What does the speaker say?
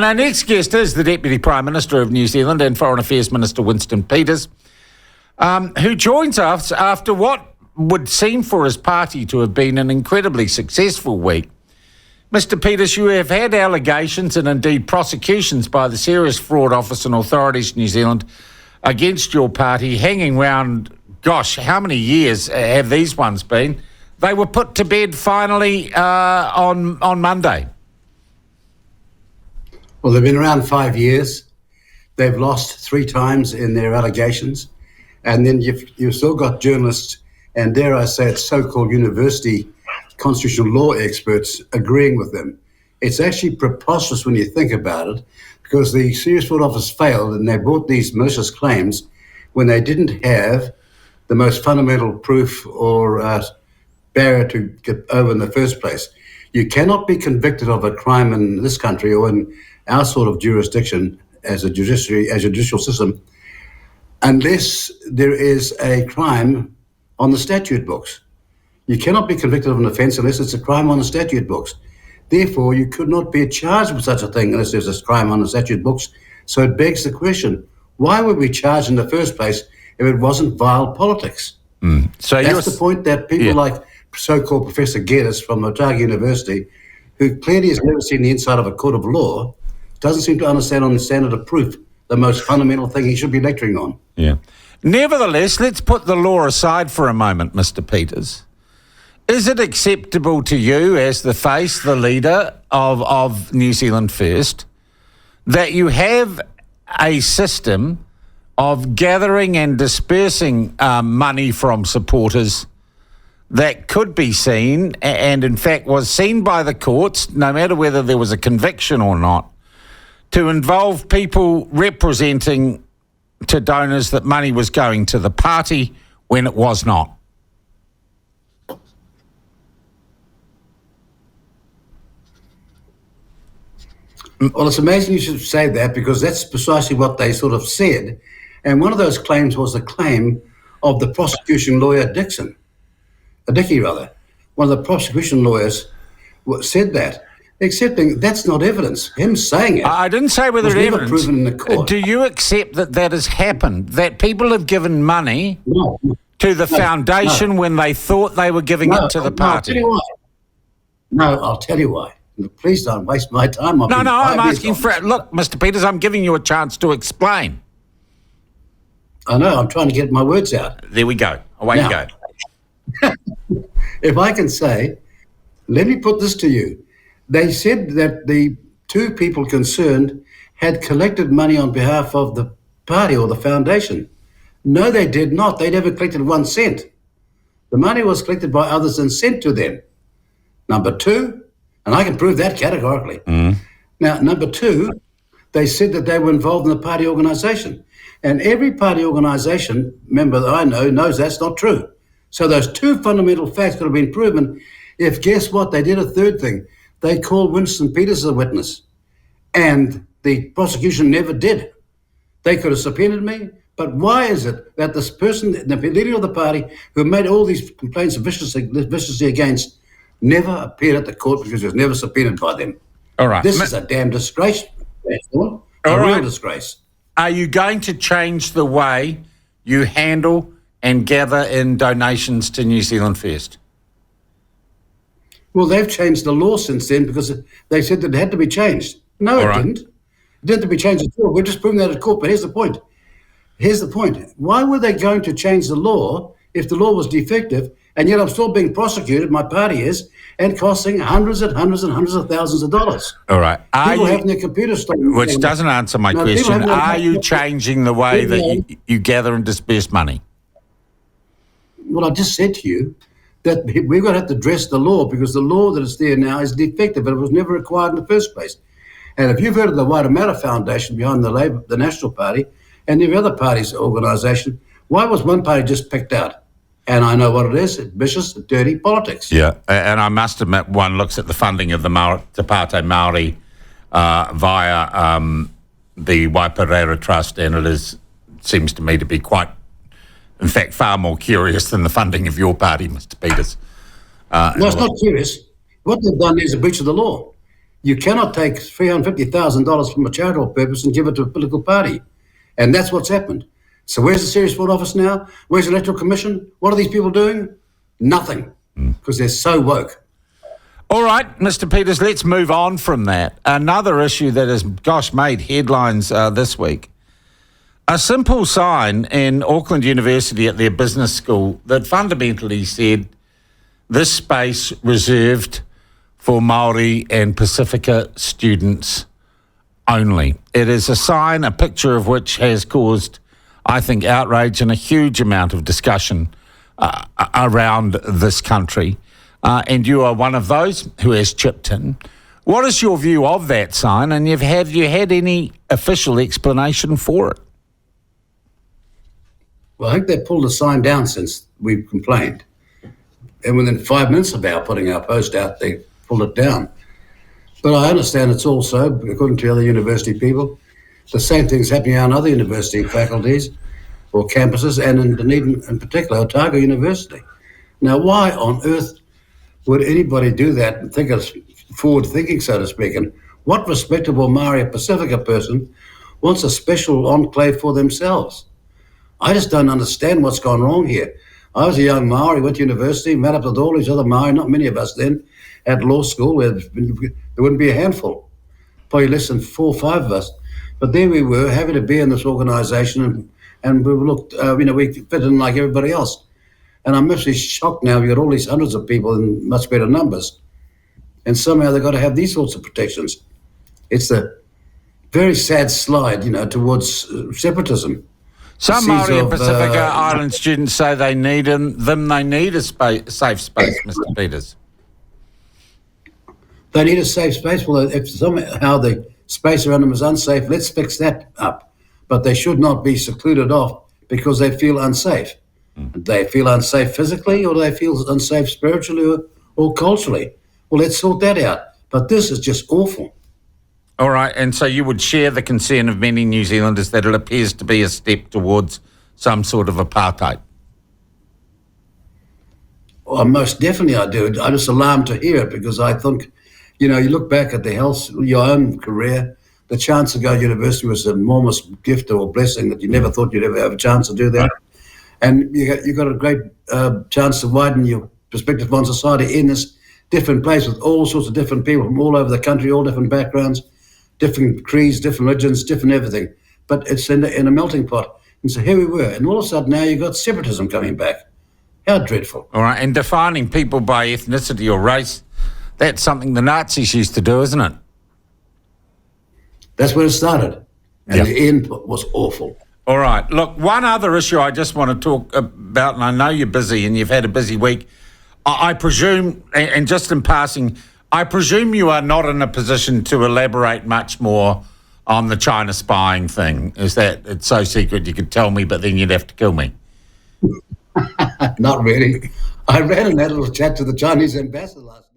Our next guest is the Deputy Prime Minister of New Zealand and Foreign Affairs Minister Winston Peters, who joins us after what would seem for his party to have been an incredibly successful week. Mr. Peters, you have had allegations and indeed prosecutions by the Serious Fraud Office and authorities in New Zealand against your party hanging round, gosh, how many years have these ones been? They were put to bed finally on Monday. Well, they've been around 5 years. They've lost 3 times in their allegations. And then you've still got journalists and, dare I say it, so-called university constitutional law experts agreeing with them. It's actually preposterous when you think about it, because the Serious Fraud Office failed and they brought these malicious claims when they didn't have the most fundamental proof or barrier to get over in the first place. You cannot be convicted of a crime in this country or in our sort of jurisdiction as a judicial system unless there is a crime on the statute books. You cannot be convicted of an offence unless it's a crime on the statute books. Therefore, you could not be charged with such a thing unless there's a crime on the statute books. So it begs the question, why were we charged in the first place if it wasn't vile politics? So that's the point that people like so-called Professor Geddes from Auckland University, who clearly has never seen the inside of a court of law, doesn't seem to understand on the standard of proof, the most fundamental thing he should be lecturing on. Yeah. Nevertheless, let's put the law aside for a moment, Mr. Peters. Is it acceptable to you as the face, the leader of New Zealand First, that you have a system of gathering and dispersing money from supporters that could be seen, and in fact was seen by the courts, no matter whether there was a conviction or not, to involve people representing to donors that money was going to the party when it was not? Well, it's amazing you should say that, because that's precisely what they sort of said. And one of those claims was the claim of the prosecution lawyer Dickey. One of the prosecution lawyers said that, accepting that's not evidence. Him saying it. I didn't say whether was it's never evidence. proven in the court. Do you accept that that has happened? That people have given money to the foundation when they thought they were giving it to the party? I'll tell you why. Please don't waste my time. I'm asking for it. Look, Mr. Peters, I'm giving you a chance to explain. I know, I'm trying to get my words out. There we go. Away you go. If I can say, let me put this to you. They said that the 2 people concerned had collected money on behalf of the party or the foundation. No, they did not. They never collected 1 cent. The money was collected by others and sent to them. Number 2, and I can prove that categorically. Now, number 2, they said that they were involved in the party organisation. And every party organisation member that I know knows that's not true. So those 2 fundamental facts could have been proven if, guess what, they did a third thing. They called Winston Peters as a witness. And the prosecution never did. They could have subpoenaed me. But why is it that this person, the leader of the party, who made all these complaints viciously against, never appeared at the court because he was never subpoenaed by them? All right. This is a damn disgrace. A real disgrace. Are you going to change the way you handle and gather in donations to New Zealand First? Well, they've changed the law since then because they said that it had to be changed. No, it didn't. It didn't have to be changed at all. We're just proving that at court. But here's the point. Why were they going to change the law if the law was defective, and yet I'm still being prosecuted, my party is, and costing hundreds of thousands of dollars? All right. People having their computers stolen. Which doesn't answer my question. Are you changing the way that you gather and disperse money? Well, I just said to you that we're going to have to address the law, because the law that is there now is defective, and it was never required in the first place. And if you've heard of the Waitemata Foundation behind the National Party and the other parties' organisation, why was one party just picked out? And I know what it is, vicious, dirty politics. Yeah, and I must admit, one looks at the funding of the Te Pātai Māori via the Waiperera Trust, and it seems to me to be quite, in fact, far more curious than the funding of your party, Mr. Peters. No, it's not curious. What they've done is a breach of the law. You cannot take $350,000 from a charitable purpose and give it to a political party. And that's what's happened. So where's the Serious Fraud Office now? Where's the Electoral Commission? What are these people doing? Nothing, because they're so woke. All right, Mr. Peters, let's move on from that. Another issue that has, made headlines this week. A simple sign in Auckland University at their business school that fundamentally said this space reserved for Māori and Pasifika students only. It is a sign, a picture of which has caused, I think, outrage and a huge amount of discussion around this country. And you are one of those who has chipped in. What is your view of that sign, and have you had any official explanation for it? Well, I think they pulled the sign down since we've complained. And within 5 minutes of our putting our post out, they pulled it down. But I understand it's also, according to other university people, the same thing's happening on other university faculties or campuses, and in Dunedin in particular, Otago University. Now, why on earth would anybody do that and think it's forward-thinking, so to speak? And what respectable Māori or Pasifika person wants a special enclave for themselves? I just don't understand what's gone wrong here. I was a young Māori, went to university, met up with all these other Māori, not many of us then, at law school, where there wouldn't be a handful, probably less than 4 or 5 of us. But there we were, having to be in this organisation, and we looked, we fit in like everybody else. And I'm actually shocked now, we've got all these hundreds of people in much better numbers, and somehow they've got to have these sorts of protections. It's a very sad slide, towards separatism. Some Māori and Pasifika Island students say they need a safe space, Mr. Peters. They need a safe space. Well, if somehow the space around them is unsafe, let's fix that up. But they should not be secluded off because they feel unsafe. They feel unsafe physically, or they feel unsafe spiritually or culturally. Well, let's sort that out. But this is just awful. All right, and so you would share the concern of many New Zealanders that it appears to be a step towards some sort of apartheid? Well, most definitely I do. I'm just alarmed to hear it, because I think, you look back at your own career, the chance to go to university was an enormous gift or blessing that you never thought you'd ever have a chance to do that. And you got a great chance to widen your perspective on society in this different place with all sorts of different people from all over the country, all different backgrounds, different creeds, different religions, different everything. But it's in a melting pot. And so here we were. And all of a sudden now you've got separatism coming back. How dreadful. All right, and defining people by ethnicity or race, that's something the Nazis used to do, isn't it? That's where it started. And the end was awful. All right. Look, one other issue I just want to talk about, and I know you're busy and you've had a busy week. I presume, and just in passing, I presume you are not in a position to elaborate much more on the China spying thing. Is that it's so secret you could tell me, but then you'd have to kill me? Not really. I ran and had a little chat to the Chinese ambassador last